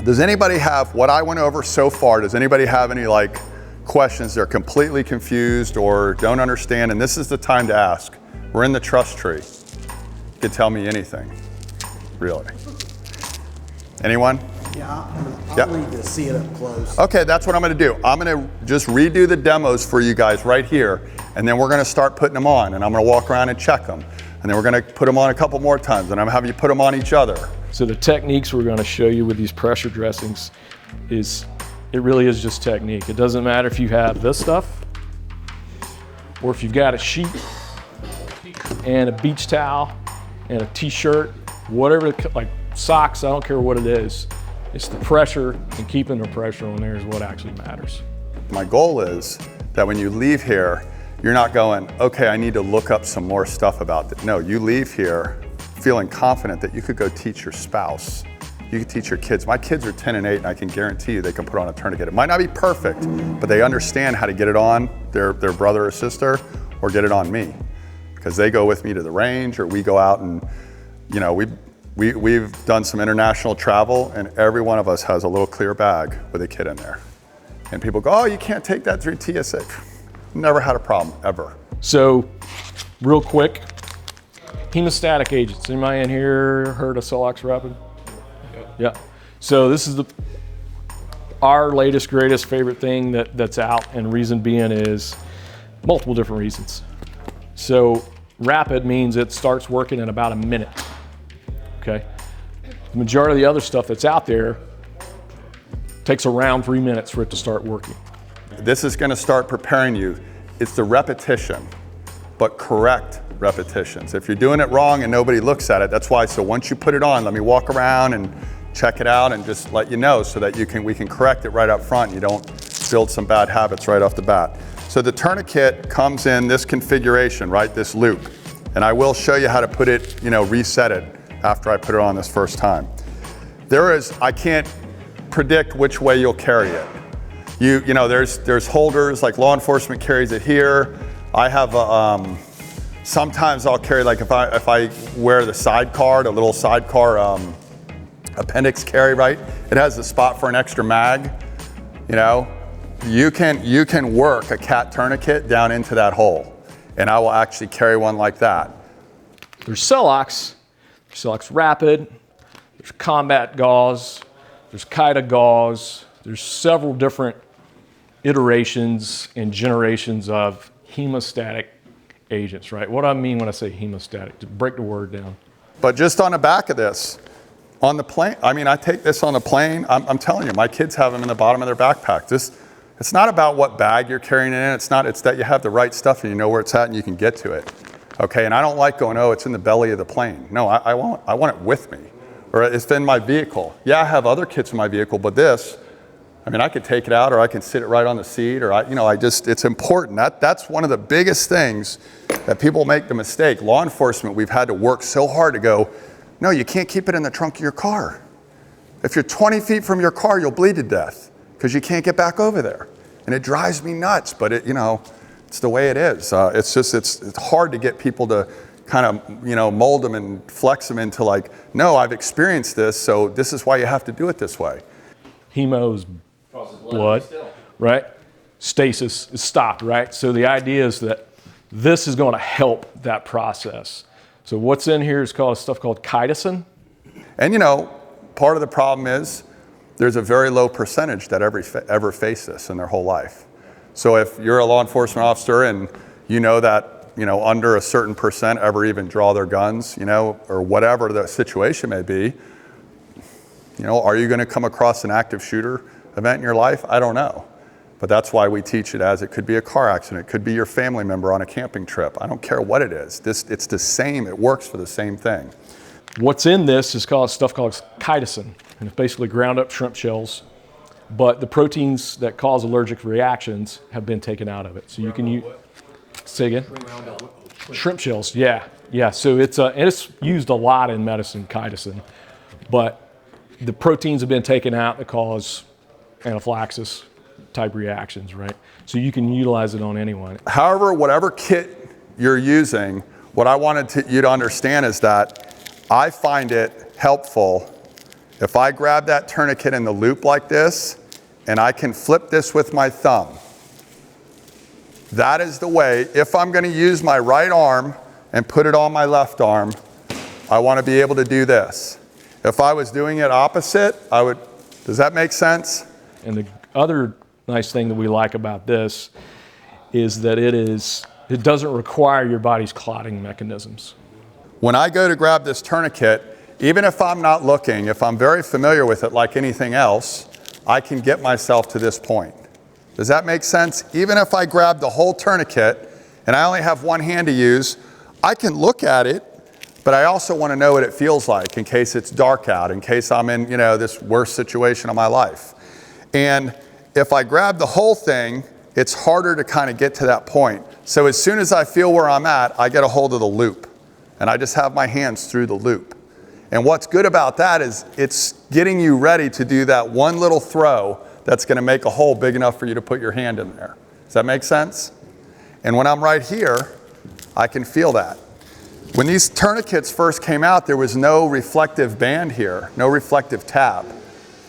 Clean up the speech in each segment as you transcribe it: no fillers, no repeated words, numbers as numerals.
Does anybody have what I went over so far? Does anybody have any like questions they're completely confused or don't understand? And this is the time to ask. We're in the trust tree. You can tell me anything, really. Anyone? Yeah, I'll need to see it up close. Okay, that's what I'm gonna do. I'm gonna just redo the demos for you guys right here, and then we're gonna start putting them on, and I'm gonna walk around and check them. And then we're gonna put them on a couple more times, and I'm gonna have you put them on each other. So the techniques we're gonna show you with these pressure dressings is, it really is just technique. It doesn't matter if you have this stuff, or if you've got a sheet and a beach towel and a t-shirt, whatever, like socks, I don't care what it is. It's the pressure and keeping the pressure on there is what actually matters. My goal is that when you leave here, you're not going, okay, I need to look up some more stuff about it. No, you leave here feeling confident that you could go teach your spouse. You could teach your kids. My kids are 10 and 8, and I can guarantee you they can put on a tourniquet. It might not be perfect, but they understand how to get it on their brother or sister, or get it on me. Because they go with me to the range, or we go out and, you know, we've done some international travel, and every one of us has a little clear bag with a kit in there. And people go, oh, you can't take that through TSA. Never had a problem, ever. So, real quick, hemostatic agents. Anybody in here heard of Solox Rapid? Yeah. So this is our latest, greatest, favorite thing that's out, and reason being is multiple different reasons. So rapid means it starts working in about a minute. Okay. The majority of the other stuff that's out there takes around 3 minutes for it to start working. This is going to start preparing you. It's the repetition, but correct repetitions. If you're doing it wrong and nobody looks at it, that's why. So once you put it on, let me walk around and check it out and just let you know, so that we can correct it right up front. You don't build some bad habits right off the bat. So the tourniquet comes in this configuration, right? This loop. And I will show you how to put it, reset it after I put it on this first time. I can't predict which way you'll carry it. There's holders, like law enforcement carries it here. I have sometimes I'll carry, like if I wear the sidecar, the little sidecar appendix carry, right? It has a spot for an extra mag. You can work a cat tourniquet down into that hole, and I will actually carry one like that. There's Solox Rapid, there's combat gauze, there's Kita gauze, there's several different iterations and generations of hemostatic agents, right? What do I mean when I say hemostatic? To break the word down. But just on the back of this, on the plane, I take this on the plane, I'm telling you, my kids have them in the bottom of their backpack. It's not about what bag you're carrying it in, it's that you have the right stuff and you know where it's at and you can get to it. Okay, and I don't like going, oh, it's in the belly of the plane. No, I want it with me. Or it's in my vehicle. Yeah, I have other kits in my vehicle, but this, I could take it out, or I can sit it right on the seat, or it's important. That's one of the biggest things that people make the mistake. Law enforcement, we've had to work so hard to go, no, you can't keep it in the trunk of your car. If you're 20 feet from your car, you'll bleed to death because you can't get back over there. And it drives me nuts, but it's the way it is. It's hard to get people to kind of, mold them and flex them into like, no, I've experienced this, so this is why you have to do it this way. Hemo's blood, right? Stasis is stopped, right? So the idea is that this is going to help that process. So what's in here is stuff called chitosan. And part of the problem is there's a very low percentage that ever face this in their whole life. So if you're a law enforcement officer and you know that, under a certain percent ever even draw their guns, or whatever the situation may be, are you going to come across an active shooter event in your life? I don't know. But that's why we teach it as it could be a car accident. It could be your family member on a camping trip. I don't care what it is. It's the same. It works for the same thing. What's in this is stuff called chitosan, and it's basically ground up shrimp shells. But the proteins that cause allergic reactions have been taken out of it. So you can use, say again? Shrimp shells, yeah. So it's used a lot in medicine, chitosan. But the proteins have been taken out that cause anaphylaxis type reactions, right? So you can utilize it on anyone. However, whatever kit you're using, what I wanted you to understand is that I find it helpful If I grab that tourniquet in the loop like this, and I can flip this with my thumb, that is the way, if I'm going to use my right arm and put it on my left arm, I want to be able to do this. If I was doing it opposite, I would, does that make sense? And the other nice thing that we like about this is that it doesn't require your body's clotting mechanisms. When I go to grab this tourniquet, even if I'm not looking, if I'm very familiar with it like anything else, I can get myself to this point. Does that make sense? Even if I grab the whole tourniquet and I only have one hand to use, I can look at it, but I also want to know what it feels like in case it's dark out, in case I'm in, this worst situation of my life. And if I grab the whole thing, it's harder to kind of get to that point. So as soon as I feel where I'm at, I get a hold of the loop and I just have my hands through the loop. And what's good about that is it's getting you ready to do that one little throw that's going to make a hole big enough for you to put your hand in there. Does that make sense? And when I'm right here, I can feel that. When these tourniquets first came out, there was no reflective band here, no reflective tab.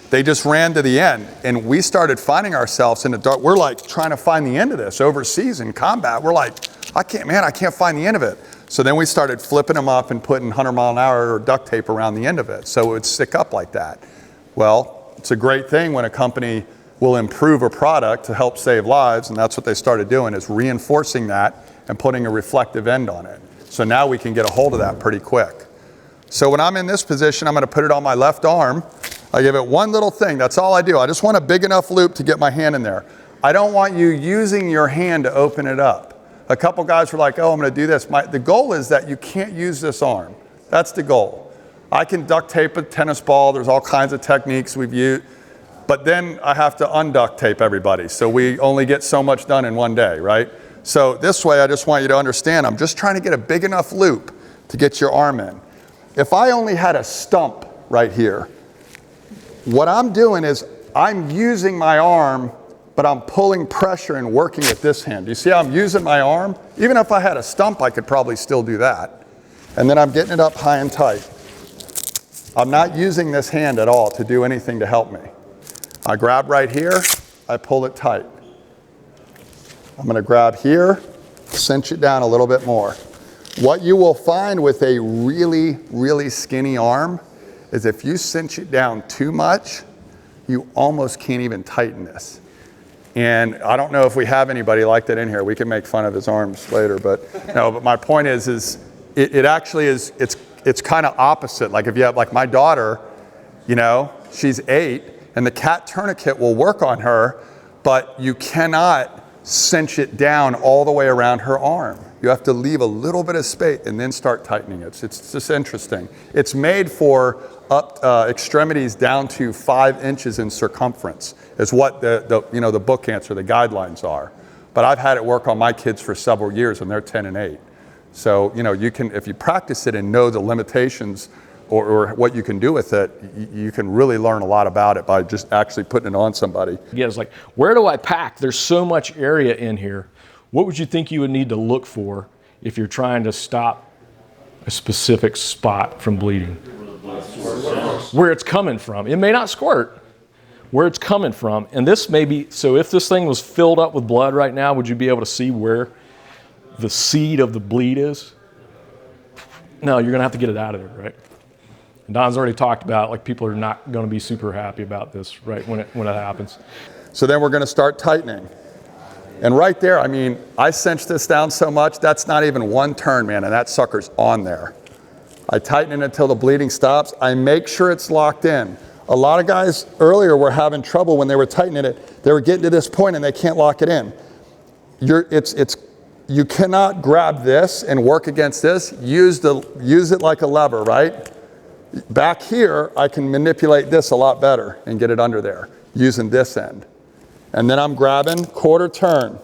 They just ran to the end, and we started finding ourselves in the dark. We're like trying to find the end of this overseas in combat. We're like, I can't find the end of it. So then we started flipping them up and putting 100-mile-an-hour duct tape around the end of it so it would stick up like that. Well, it's a great thing when a company will improve a product to help save lives, and that's what they started doing, is reinforcing that and putting a reflective end on it. So now we can get a hold of that pretty quick. So when I'm in this position, I'm going to put it on my left arm. I give it one little thing. That's all I do. I just want a big enough loop to get my hand in there. I don't want you using your hand to open it up. A couple guys were like, oh, I'm going to do this. The goal is that you can't use this arm. That's the goal. I can duct tape a tennis ball. There's all kinds of techniques we've used. But then I have to unduct tape everybody. So we only get so much done in one day, right? So this way, I just want you to understand, I'm just trying to get a big enough loop to get your arm in. If I only had a stump right here, what I'm doing is I'm using my arm, but I'm pulling pressure and working with this hand. You see how I'm using my arm? Even if I had a stump, I could probably still do that. And then I'm getting it up high and tight. I'm not using this hand at all to do anything to help me. I grab right here, I pull it tight. I'm going to grab here, cinch it down a little bit more. What you will find with a really, really skinny arm is if you cinch it down too much, you almost can't even tighten this. And I don't know if we have anybody like that in here. We can make fun of his arms later, but no. But my point is it actually is. It's kind of opposite. Like if you have, like my daughter, she's 8, and the cat tourniquet will work on her, but you cannot cinch it down all the way around her arm. You have to leave a little bit of space and then start tightening it. It's just interesting. It's made for extremities down to 5 inches in circumference is what the book answer, the guidelines are. But I've had it work on my kids for several years, and they're 10 and 8. So you can, if you practice it and know the limitations or what you can do with it, you can really learn a lot about it by just actually putting it on somebody. Yeah, it's like, where do I pack? There's so much area in here. What would you think you would need to look for if you're trying to stop a specific spot from bleeding? Where it's coming from. It may not squirt. Where it's coming from. And this may be, so if this thing was filled up with blood right now, would you be able to see where the seed of the bleed is? No, you're going to have to get it out of there, right? And Don's already talked about, like, people are not going to be super happy about this, right, when it happens. So then we're going to start tightening. And right there, I cinch this down so much, that's not even one turn, man, and that sucker's on there. I tighten it until the bleeding stops. I make sure it's locked in. A lot of guys earlier were having trouble when they were tightening it. They were getting to this point and they can't lock it in. You cannot grab this and work against this. Use it like a lever, right? Back here, I can manipulate this a lot better and get it under there using this end. And then I'm grabbing quarter turn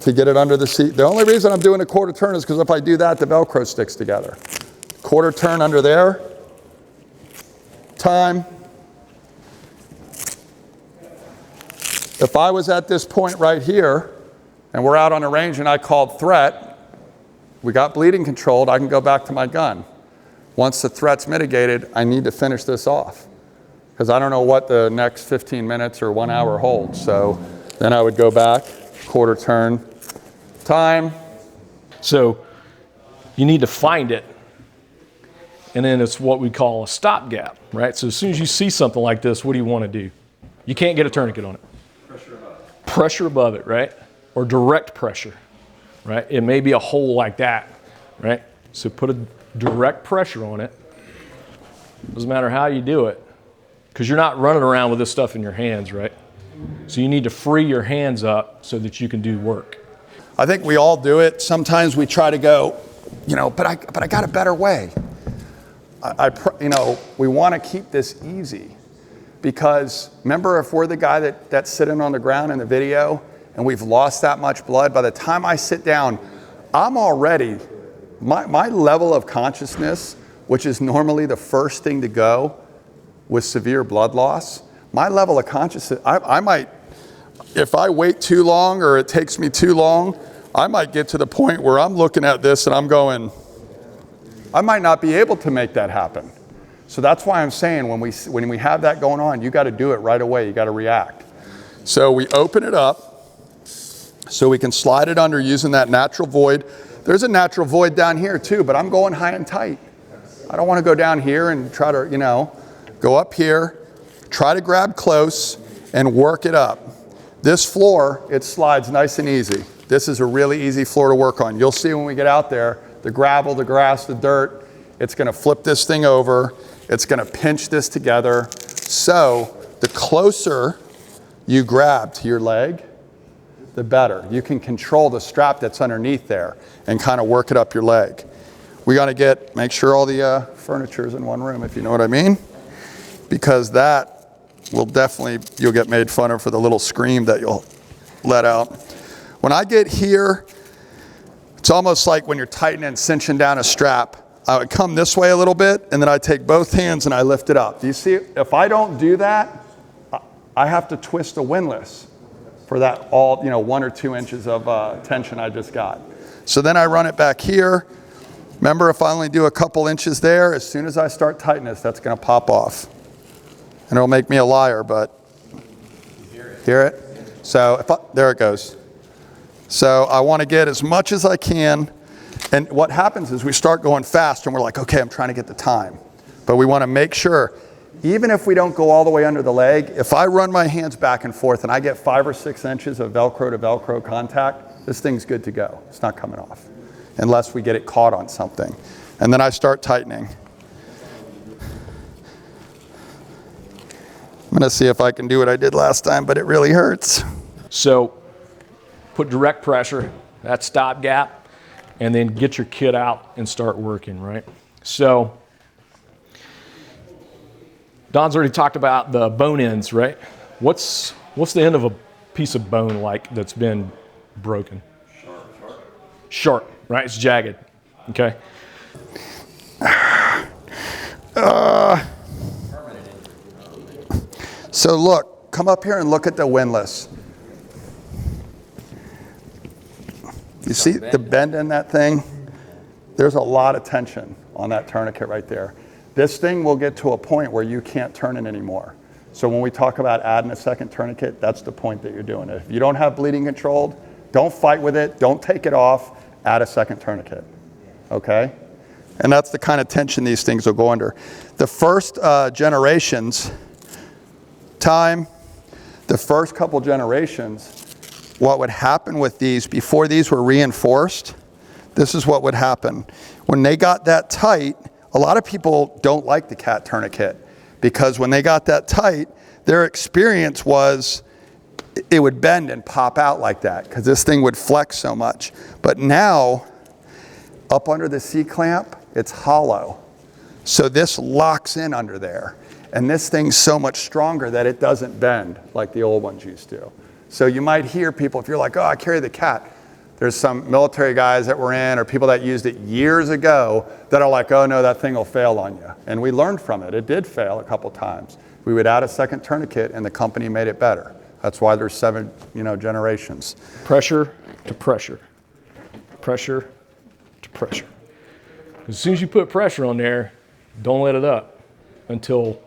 to get it under the seat. The only reason I'm doing a quarter turn is because if I do that, the Velcro sticks together. Quarter turn under there. Time. If I was at this point right here, and we're out on a range and I called threat, we got bleeding controlled, I can go back to my gun. Once the threat's mitigated, I need to finish this off. because I don't know what the next 15 minutes or 1 hour holds. So then I would go back, quarter turn, time. So you need to find it, and then it's what we call a stopgap, right? So as soon as you see something like this, what do you want to do? You can't get a tourniquet on it. Pressure above it. Pressure above it, right? Or direct pressure, right? It may be a hole like that, right? So put a direct pressure on it. Doesn't matter how you do it, because you're not running around with this stuff in your hands, right? So you need to free your hands up so that you can do work. I think we all do it. Sometimes we try to go, you know, but I got a better way. You know, we want to keep this easy, because remember, if we're the guy that's sitting on the ground in the video and we've lost that much blood, by the time I sit down, I'm already, my level of consciousness, which is normally the first thing to go with severe blood loss, my level of consciousness, I might, if I wait too long or it takes me too long, I might get to the point where I'm looking at this and I'm going, I might not be able to make that happen. So that's why I'm saying when we have that going on, you got to do it right away. You got to react. So we open it up so we can slide it under using that natural void. There's a natural void down here too, but I'm going high and tight. I don't want to go down here and try to, you know, go up here, try to grab close and work it up. This floor, it slides nice and easy. This is a really easy floor to work on. You'll see when we get out there, the gravel, the grass, the dirt, it's gonna flip this thing over. It's gonna pinch this together. So the closer you grab to your leg, the better. You can control the strap that's underneath there and kind of work it up your leg. We gotta make sure all the furniture is in one room, if you know what I mean, because that will definitely, you'll get made fun of for the little scream that you'll let out. When I get here, it's almost like when you're tightening and cinching down a strap. I would come this way a little bit, and then I take both hands and I lift it up. Do you see? If I don't do that, I have to twist a windlass for that 1 or 2 inches of tension I just got. So then I run it back here. Remember, if I only do a couple inches there, as soon as I start tightening this, that's gonna pop off. And it'll make me a liar, but hear it? So there it goes. So I want to get as much as I can, and what happens is we start going fast and we're like, okay, I'm trying to get the time. But we want to make sure, even if we don't go all the way under the leg, if I run my hands back and forth and I get 5 or 6 inches of Velcro to Velcro contact, this thing's good to go. It's not coming off, unless we get it caught on something. And then I start tightening. I'm gonna see if I can do what I did last time, but it really hurts. So put direct pressure, that stopgap, and then get your kit out and start working, right? So Don's already talked about the bone ends, right? What's the end of a piece of bone like that's been broken? Sharp, right? It's jagged, okay? So look, come up here and look at the windlass. You see the bend in that thing? There's a lot of tension on that tourniquet right there. This thing will get to a point where you can't turn it anymore. So when we talk about adding a second tourniquet, that's the point that you're doing it. If you don't have bleeding controlled, don't fight with it, don't take it off, add a second tourniquet, okay? And that's the kind of tension these things will go under. The first generations, the first couple generations, what would happen with these, before these were reinforced, this is what would happen. When they got that tight, a lot of people don't like the cat tourniquet, because when they got that tight, their experience was it would bend and pop out like that, because this thing would flex so much. But now, up under the C-clamp, it's hollow. So this locks in under there. And this thing's so much stronger that it doesn't bend like the old ones used to. So you might hear people, if you're like, oh, I carry the cat. There's some military guys that were in, or people that used it years ago, that are like, oh no, that thing will fail on you. And we learned from it. It did fail a couple times. We would add a second tourniquet and the company made it better. That's why there's 7 generations. Pressure to pressure. Pressure to pressure. As soon as you put pressure on there, don't let it up until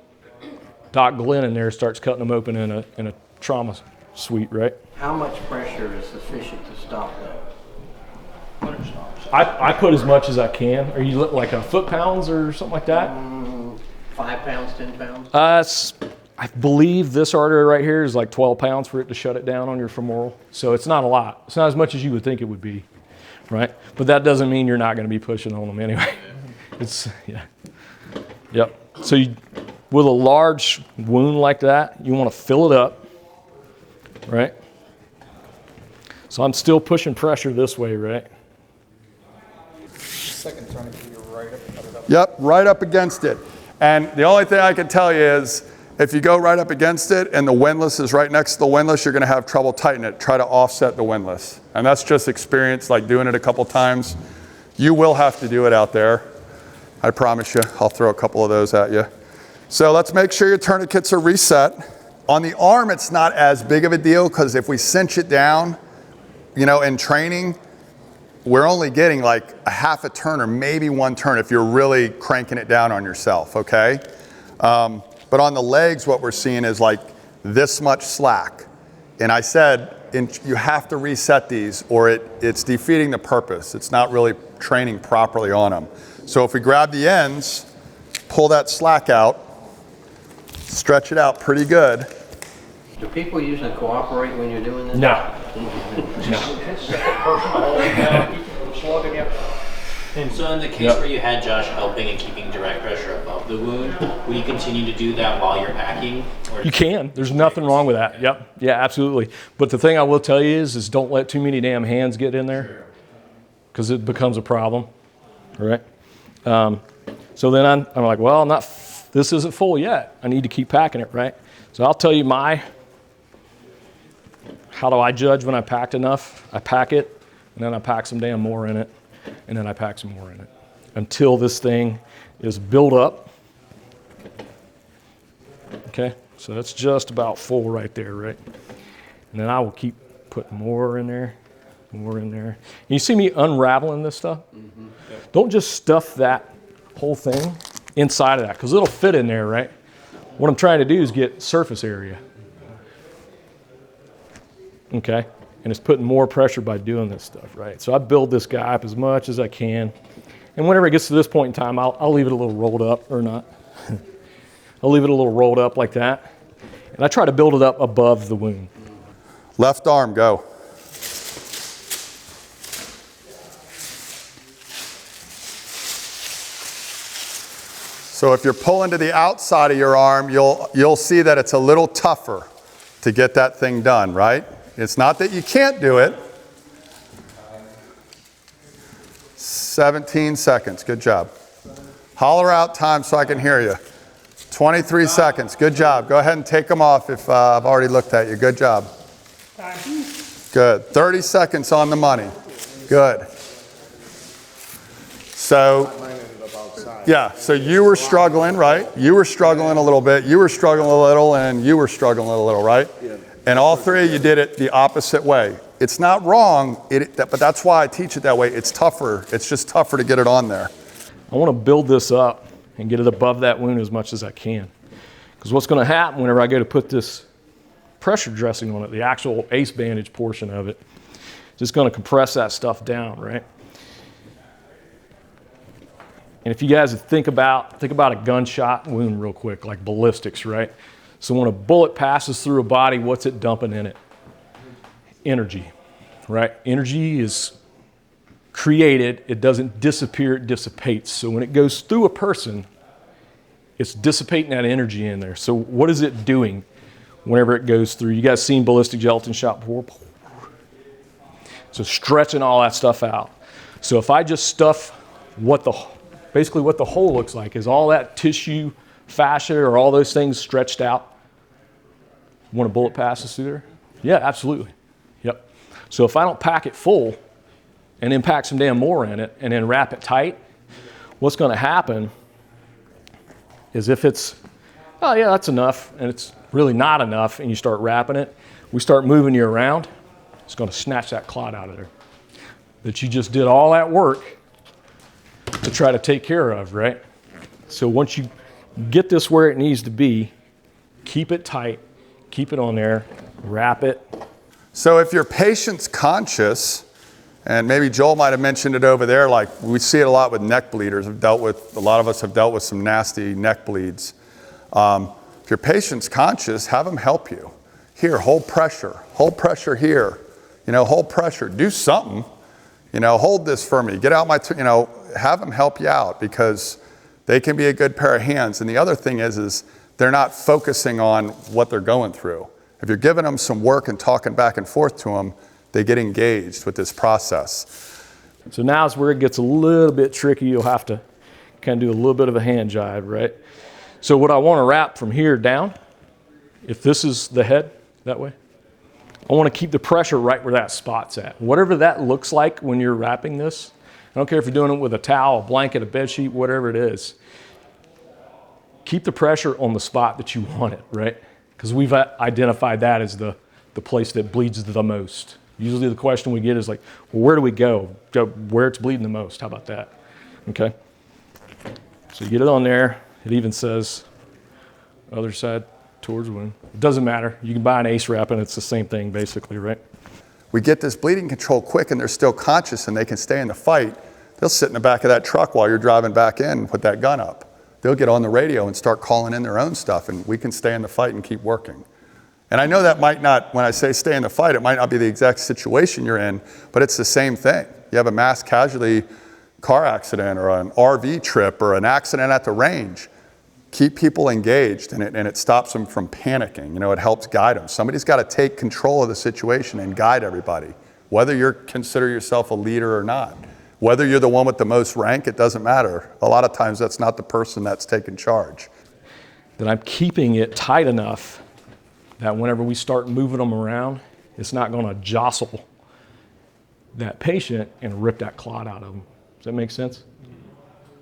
Doc Glenn in there starts cutting them open in a trauma suite, right? How much pressure is sufficient to stop that? I put as much as I can. Are you like a foot-pounds or something like that? 5 pounds, 10 pounds? I believe this artery right here is like 12 pounds for it to shut it down on your femoral. So it's not a lot. It's not as much as you would think it would be, right? But that doesn't mean you're not going to be pushing on them anyway. It's, yeah. Yep. So with a large wound like that, you want to fill it up, right? So I'm still pushing pressure this way, right? Second tourniquet, you're right up. Yep, right up against it. And the only thing I can tell you is if you go right up against it and the windlass is right next to the windlass, you're going to have trouble tightening it. Try to offset the windlass. And that's just experience, like doing it a couple times. You will have to do it out there. I promise you. I'll throw a couple of those at you. So let's make sure your tourniquets are reset. On the arm, it's not as big of a deal because if we cinch it down, you know, in training, we're only getting like a half a turn or maybe 1 turn if you're really cranking it down on yourself, okay? But on the legs, what we're seeing is like this much slack. And I said, you have to reset these or it's defeating the purpose. It's not really training properly on them. So if we grab the ends, pull that slack out, stretch it out pretty good. Do people usually cooperate when you're doing this? No. So in the case where you had Josh helping and keeping direct pressure above the wound, will you continue to do that while you're packing? Or You can. There's nothing wrong with that. Yep. Yeah, absolutely. But the thing I will tell you is don't let too many damn hands get in there because it becomes a problem, right? So then I'm like, well, this isn't full yet. I need to keep packing it, right? So I'll tell you how do I judge when I packed enough? I pack it, and then I pack some damn more in it, and then I pack some more in it until this thing is built up. Okay, so that's just about full right there, right? And then I will keep putting more in there, more in there. And you see me unraveling this stuff? Mm-hmm. Yep. Don't just stuff that whole thing inside of that, because it'll fit in there, right? What I'm trying to do is get surface area. Okay, and it's putting more pressure by doing this stuff, right? So I build this guy up as much as I can, and whenever it gets to this point in time, I'll leave it a little rolled up, or not. I'll leave it a little rolled up like that, and I try to build it up above the wound. Left arm, go. So if you're pulling to the outside of your arm, you'll see that it's a little tougher to get that thing done, right? It's not that you can't do it. 17 seconds, good job. Holler out time so I can hear you. 23 seconds, good job. Go ahead and take them off if I've already looked at you. Good job. Good, 30 seconds on the money. Good. So, yeah, so you were struggling, right? You were struggling a little bit, you were struggling a little, and you were struggling a little, right? And all three of you did it the opposite way. It's not wrong, but that's why I teach it that way. It's tougher. It's just tougher to get it on there. I want to build this up and get it above that wound as much as I can. Because what's going to happen whenever I go to put this pressure dressing on it, the actual ace bandage portion of it, is just going to compress that stuff down, right? And if you guys think about a gunshot wound real quick, like ballistics, right? So when a bullet passes through a body, what's it dumping in it? Energy, right? Energy is created, it doesn't disappear, it dissipates. So when it goes through a person, it's dissipating that energy in there. So what is it doing whenever it goes through? You guys seen ballistic gelatin shot before? So stretching all that stuff out. So if I just stuff basically what the hole looks like is all that tissue, fascia, or all those things stretched out when a bullet passes through there? Yeah, absolutely. Yep. So if I don't pack it full and then pack some damn more in it and then wrap it tight, what's going to happen is if it's, oh yeah, that's enough, and it's really not enough, and you start wrapping it, we start moving you around, it's going to snatch that clot out of there. That you just did all that work to try to take care of, right? So once you get this where it needs to be, Keep it tight, keep it on there, wrap it. So if your patient's conscious, and maybe Joel might have mentioned it over there, like we see it a lot with neck bleeders. A lot of us have dealt with some nasty neck bleeds. If your patient's conscious, have them help you. Here, hold pressure here. You know, hold pressure, do something. You know, hold this for me, get out my, you know, have them help you out because they can be a good pair of hands. And the other thing is they're not focusing on what they're going through. If you're giving them some work and talking back and forth to them, they get engaged with this process. So now is where it gets a little bit tricky. You'll have to kind of do a little bit of a hand jibe, right? So what I want to wrap from here down, if this is the head that way, I want to keep the pressure right where that spot's at. Whatever that looks like when you're wrapping this, I don't care if you're doing it with a towel, a blanket, a bed sheet, whatever it is. Keep the pressure on the spot that you want it, right? Because we've identified that as the place that bleeds the most. Usually the question we get is like, well, where do we go? Go where it's bleeding the most. How about that? Okay. So you get it on there. It even says other side towards wound. It doesn't matter. You can buy an ace wrap and it's the same thing basically, right? We get this bleeding control quick and they're still conscious and they can stay in the fight. They'll sit in the back of that truck while you're driving back in and put that gun up. They'll get on the radio and start calling in their own stuff and we can stay in the fight and keep working. And I know that might not, when I say stay in the fight, it might not be the exact situation you're in, but it's the same thing. You have a mass casualty car accident or an RV trip or an accident at the range. Keep people engaged and it stops them from panicking. You know, it helps guide them. Somebody's got to take control of the situation and guide everybody, whether you consider yourself a leader or not. Whether you're the one with the most rank, it doesn't matter. A lot of times that's not the person that's taking charge. That I'm keeping it tight enough that whenever we start moving them around, it's not going to jostle that patient and rip that clot out of them. Does that make sense?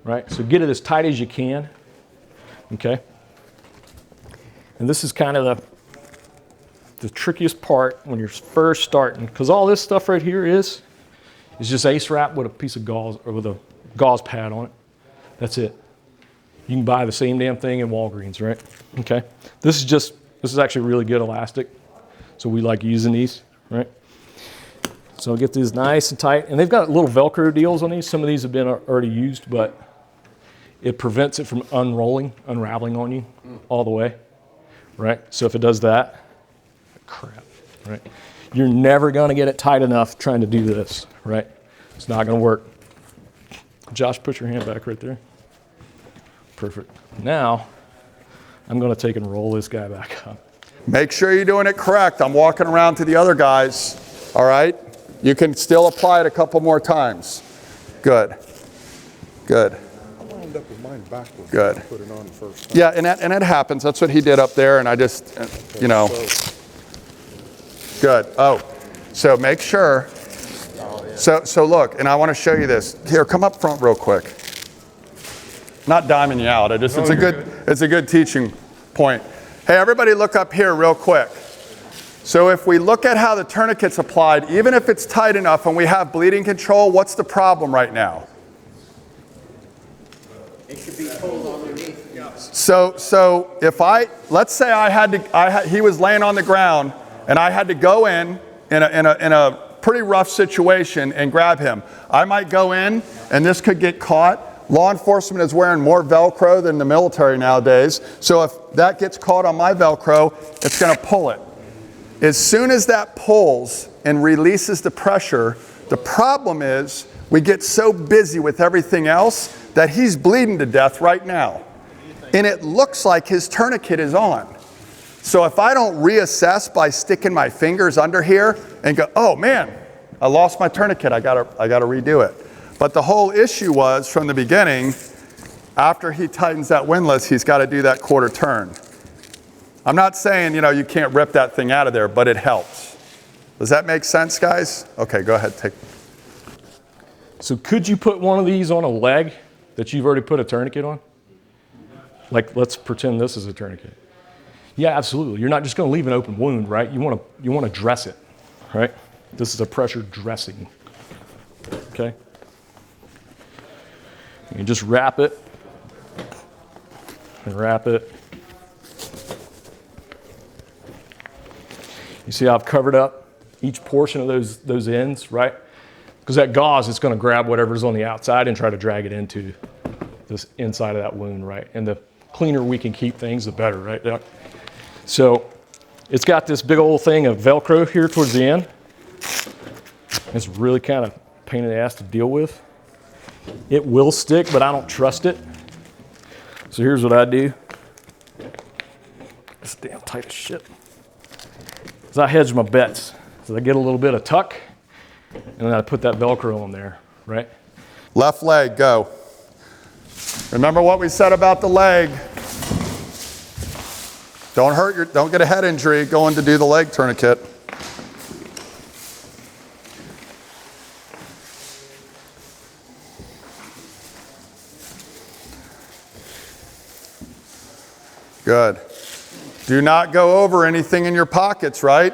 Right? So get it as tight as you can. Okay? And this is kind of the trickiest part when you're first starting, because all this stuff right here is just ace wrap with a piece of gauze or with a gauze pad on it. That's it. You can buy the same damn thing in Walgreens, right? Okay. This is actually really good elastic. So we like using these, right? So I'll get these nice and tight. And they've got little Velcro deals on these. Some of these have been already used, but it prevents it from unraveling on you all the way, right? So if it does that, crap, right? You're never gonna get it tight enough trying to do this, right? It's not gonna work. Josh, put your hand back right there. Perfect. Now, I'm gonna take and roll this guy back up. Make sure you're doing it correct. I'm walking around to the other guys, all right? You can still apply it a couple more times. Good, good. I wound up with mine backwards. Good. Put it on the first time. Yeah, and it happens. That's what he did up there, and I just, you know. Good. Oh, so make sure. So look, and I want to show you this. Here, come up front real quick. Not diming you out. It's a good teaching point. Hey, everybody look up here real quick. So if we look at how the tourniquet's applied, even if it's tight enough and we have bleeding control, what's the problem right now? It should be pulled underneath. So if let's say he was laying on the ground and I had to go in a pretty rough situation and grab him. I might go in and this could get caught. Law enforcement is wearing more Velcro than the military nowadays. So if that gets caught on my Velcro, it's gonna pull it. As soon as that pulls and releases the pressure, the problem is we get so busy with everything else that he's bleeding to death right now. And it looks like his tourniquet is on. So if I don't reassess by sticking my fingers under here and go, oh man, I lost my tourniquet, I gotta redo it. But the whole issue was from the beginning, after he tightens that windlass, he's gotta do that quarter turn. I'm not saying, you can't rip that thing out of there, but it helps. Does that make sense, guys? Okay, go ahead, take. So could you put one of these on a leg that you've already put a tourniquet on? Like, let's pretend this is a tourniquet. Yeah, absolutely. You're not just going to leave an open wound, right? You want to dress it, right? This is a pressure dressing, okay? You just wrap it and wrap it You see how I've covered up each portion of those ends, right? Because that gauze is going to grab whatever's on the outside and try to drag it into this inside of that wound, right? And the cleaner we can keep things, the better, right? So it's got this big old thing of Velcro here towards the end. It's really kind of a pain in the ass to deal with. It will stick, but I don't trust it. So here's what I do. It's damn tight as shit. So I hedge my bets. So I get a little bit of tuck, and then I put that Velcro on there, right? Left leg, go. Remember what we said about the leg. Don't get a head injury going to do the leg tourniquet. Good. Do not go over anything in your pockets, right?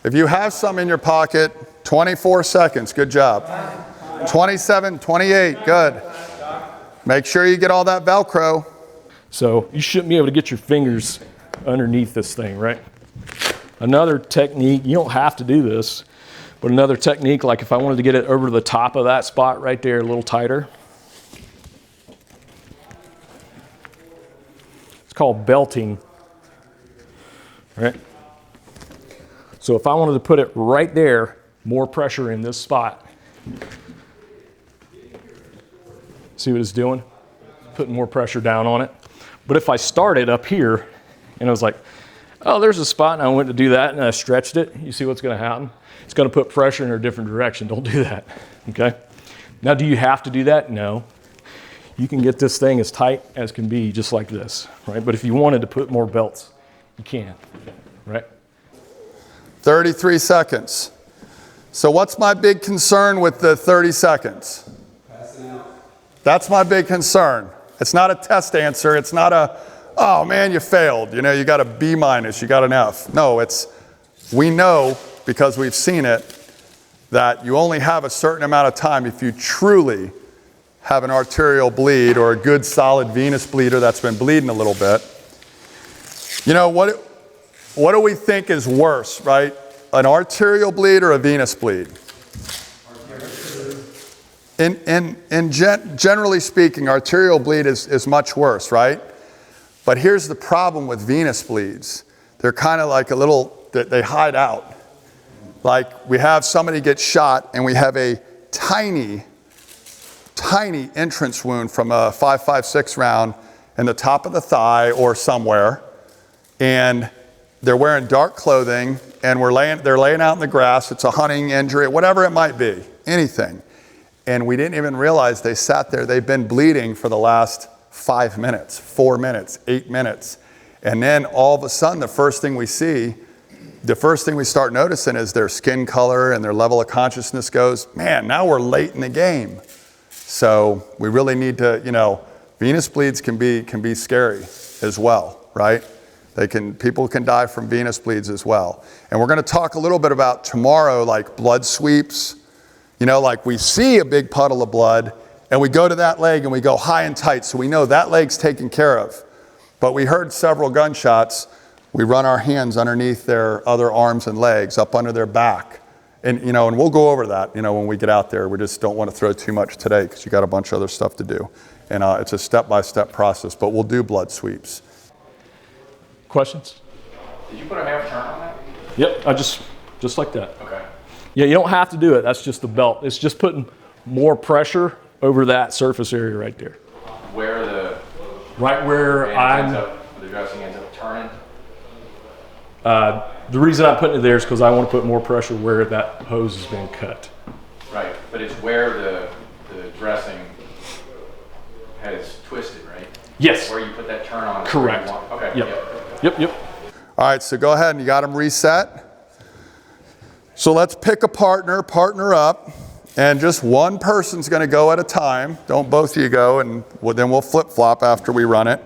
If you have some in your pocket, 24 seconds, good job. 27, 28, good. Make sure you get all that Velcro. So you shouldn't be able to get your fingers underneath this thing, right? Another technique, you don't have to do this, but another technique, like if I wanted to get it over to the top of that spot right there a little tighter, it's called belting, right? So if I wanted to put it right there, more pressure in this spot. See what it's doing? Putting more pressure down on it. But if I started up here and I was like, oh, there's a spot, and I went to do that and I stretched it, you see what's going to happen? It's going to put pressure in a different direction. Don't do that, okay? Now, do you have to do that? No. You can get this thing as tight as can be just like this, right? But if you wanted to put more belts, you can, right? 33 seconds. So what's my big concern with the 30 seconds? That's my big concern. It's not a test answer. It's not a, oh man, you failed. You know, you got a B minus, you got an F. No, we know because we've seen it that you only have a certain amount of time if you truly have an arterial bleed or a good solid venous bleeder that's been bleeding a little bit. You know, what do we think is worse, right? An arterial bleed or a venous bleed? Generally speaking, arterial bleed is much worse, right? But here's the problem with venous bleeds. They're kind of like they hide out. Like we have somebody get shot and we have a tiny entrance wound from a 5.56 round in the top of the thigh or somewhere. And they're wearing dark clothing and they're laying out in the grass. It's a hunting injury, whatever it might be, anything. And we didn't even realize they sat there. They've been bleeding for the last 5 minutes, 4 minutes, 8 minutes. And then all of a sudden, the first thing we start noticing is their skin color and their level of consciousness goes, man, now we're late in the game. So we really need to, venous bleeds can be scary as well, right? People can die from venous bleeds as well. And we're gonna talk a little bit about tomorrow, like blood sweeps. Like we see a big puddle of blood and we go to that leg and we go high and tight. So we know that leg's taken care of. But we heard several gunshots. We run our hands underneath their other arms and legs, up under their back. And, and we'll go over that, when we get out there. We just don't want to throw too much today because you got a bunch of other stuff to do. And it's a step-by-step process, but we'll do blood sweeps. Questions? Did you put a half turn on that? Yep, I just like that. Okay. Yeah, you don't have to do it. That's just the belt. It's just putting more pressure over that surface area right there. Where the right where the dressing ends up turning. The reason I'm putting it there is because I want to put more pressure where that hose has been cut. Right, but it's where the dressing has twisted, right? Yes. Where you put that turn on. Correct. Okay. Yep. All right, so go ahead and you got them reset. So let's pick a partner up, and just one person's gonna go at a time. Don't both of you go, and then we'll flip-flop after we run it.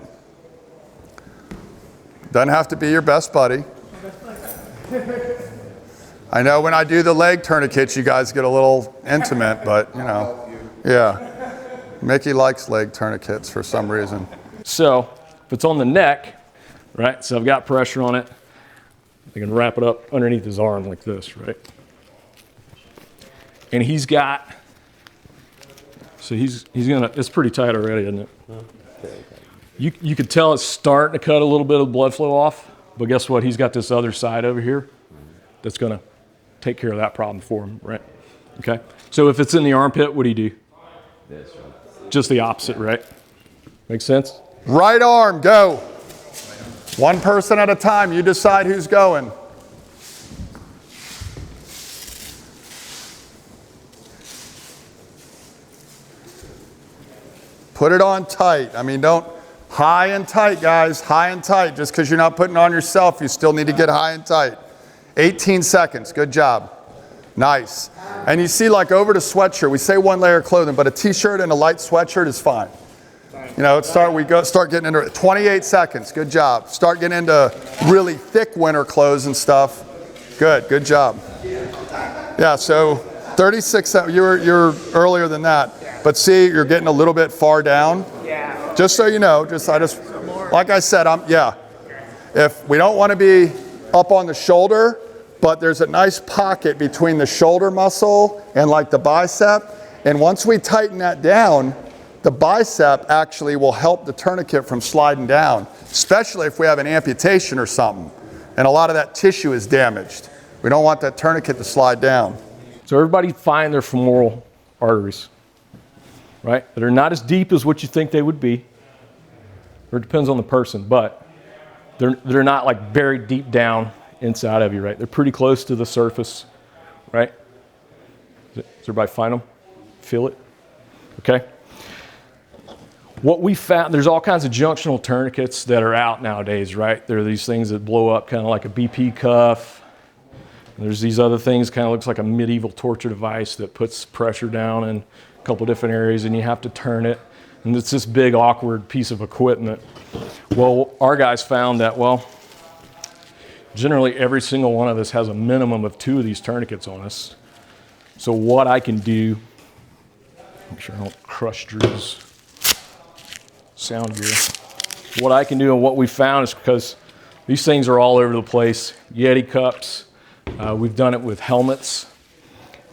Doesn't have to be your best buddy. I know when I do the leg tourniquets, you guys get a little intimate, but yeah. Mickey likes leg tourniquets for some reason. So if it's on the neck, right, so I've got pressure on it, I can wrap it up underneath his arm like this, right? And he's got, so he's gonna, it's pretty tight already, isn't it? You could tell it's starting to cut a little bit of blood flow off, but guess what? He's got this other side over here that's gonna take care of that problem for him, right? Okay, so if it's in the armpit, what do you do? Just the opposite, right? Make sense? Right arm, go. One person at a time, you decide who's going. Put it on tight. I mean, don't, high and tight, guys, high and tight. Just because you're not putting it on yourself, you still need to get high and tight. 18 seconds, good job. Nice. And you see, like over the sweatshirt, we say one layer of clothing, but a t-shirt and a light sweatshirt is fine. You know, start getting into it. 28 seconds, good job. Start getting into really thick winter clothes and stuff. Good job. Yeah, so 36, you're earlier than that. But see, you're getting a little bit far down. Yeah. Just so you know, like I said, if we don't want to be up on the shoulder, but there's a nice pocket between the shoulder muscle and like the bicep. And once we tighten that down, the bicep actually will help the tourniquet from sliding down, especially if we have an amputation or something. And a lot of that tissue is damaged. We don't want that tourniquet to slide down. So everybody find their femoral arteries, right? That are not as deep as what you think they would be. Or it depends on the person, but they're not like buried deep down inside of you, right? They're pretty close to the surface, right? Does everybody find them? Feel it? Okay. What we found, there's all kinds of junctional tourniquets that are out nowadays, right? There are these things that blow up kind of like a BP cuff. And there's these other things, kind of looks like a medieval torture device that puts pressure down in a couple different areas and you have to turn it. And it's this big awkward piece of equipment. Well, our guys found that, well, generally every single one of us has a minimum of 2 of these tourniquets on us. So what I can do, make sure I don't crush Drew's sound gear. What I can do and what we found is, because these things are all over the place, Yeti cups, we've done it with helmets,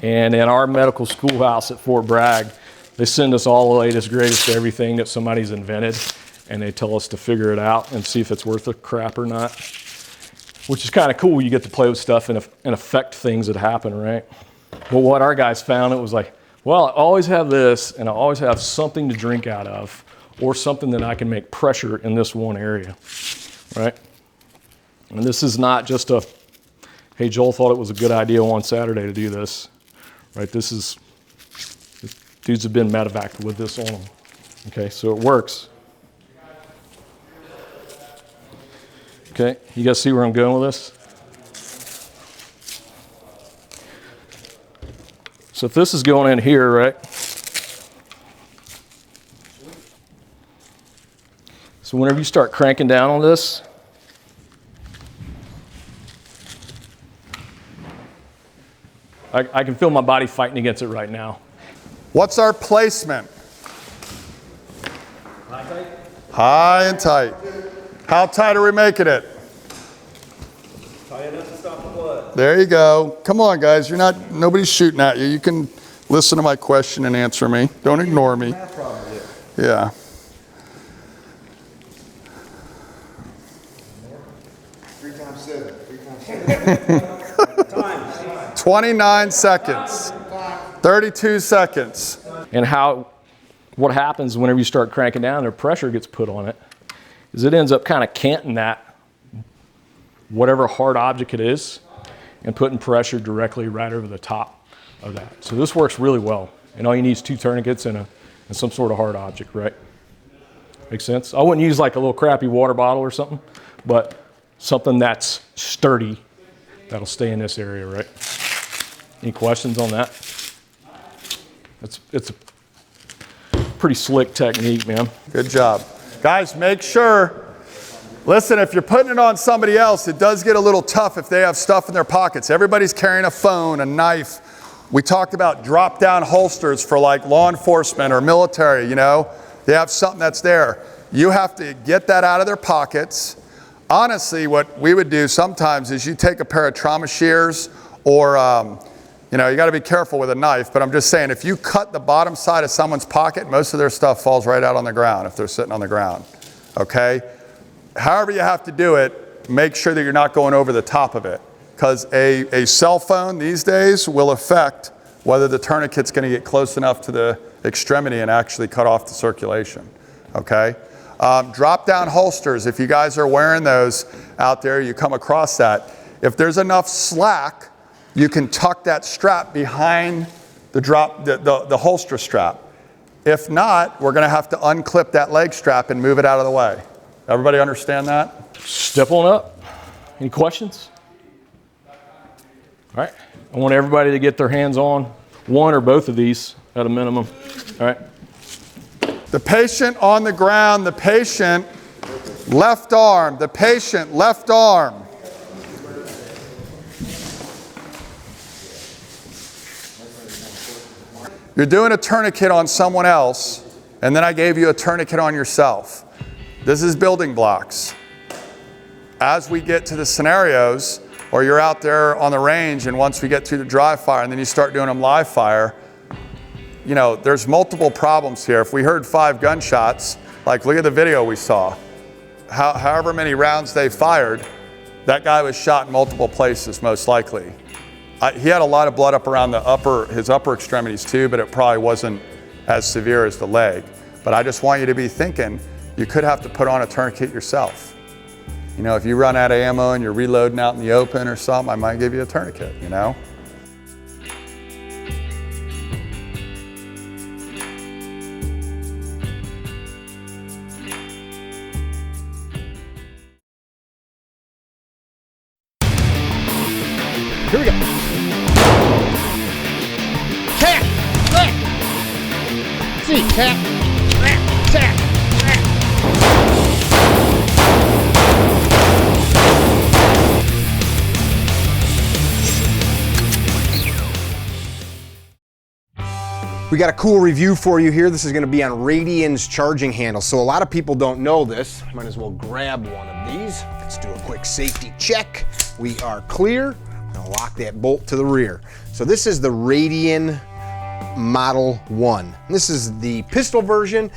and in our medical schoolhouse at Fort Bragg, they send us all the latest, greatest everything that somebody's invented, and they tell us to figure it out and see if it's worth the crap or not, which is kind of cool. You get to play with stuff and affect things that happen, right? But what our guys found, it was like, well, I always have this, and I always have something to drink out of, or something that I can make pressure in this one area, right? And this is not just a, hey, Joel thought it was a good idea one Saturday to do this, right? Dudes have been medevaced with this on them, okay? So it works. Okay, you guys see where I'm going with this? So if this is going in here, right? So whenever you start cranking down on this, I can feel my body fighting against it right now. What's our placement? High and tight. How tight are we making it? Tight enough to stop the blood. There you go. Come on, guys. Nobody's shooting at you. You can listen to my question and answer me. Don't ignore me. Yeah. 3 times 7. 3 times 7. 29 seconds. 32 seconds. And what happens whenever you start cranking down and pressure gets put on it is it ends up kind of canting that, whatever hard object it is, and putting pressure directly right over the top of that. So this works really well. And all you need is 2 tourniquets and some sort of hard object, right? Make sense? I wouldn't use like a little crappy water bottle or something, but something that's sturdy that'll stay in this area, right? Any questions on that? It's a pretty slick technique, man. Good job. Guys, make sure, listen, if you're putting it on somebody else, it does get a little tough if they have stuff in their pockets. Everybody's carrying a phone, a knife. We talked about drop-down holsters for like law enforcement or military, you know. They have something that's there. You have to get that out of their pockets, honestly, what we would do sometimes is you take a pair of trauma shears or, you know, you got to be careful with a knife, but I'm just saying, if you cut the bottom side of someone's pocket, most of their stuff falls right out on the ground if they're sitting on the ground, okay? However you have to do it, make sure that you're not going over the top of it, because a cell phone these days will affect whether the tourniquet's going to get close enough to the extremity and actually cut off the circulation, okay? Drop down holsters, if you guys are wearing those out there, you come across that. If there's enough slack, you can tuck that strap behind the holster strap. If not, we're gonna have to unclip that leg strap and move it out of the way. Everybody understand that? Step on up. Any questions? All right. I want everybody to get their hands on one or both of these at a minimum. All right. The patient on the ground, the patient left arm, the patient left arm. You're doing a tourniquet on someone else, and then I gave you a tourniquet on yourself. This is building blocks. As we get to the scenarios, or you're out there on the range, and once we get to the dry fire, and then you start doing them live fire, you know, there's multiple problems here. If we heard 5 gunshots, like look at the video we saw, however many rounds they fired, that guy was shot in multiple places, most likely. He had a lot of blood up around his upper extremities too, but it probably wasn't as severe as the leg. But I just want you to be thinking, you could have to put on a tourniquet yourself. You know, if you run out of ammo and you're reloading out in the open or something, I might give you a tourniquet, you know? Here we go. Tap, tap. See, tap, tap, tap. We got a cool review for you here. This is going to be on Radian's charging handle. So a lot of people don't know this. Might as well grab one of these. Let's do a quick safety check. We are clear. I'll lock that bolt to the rear. So this is the Radian Model 1. This is the pistol version.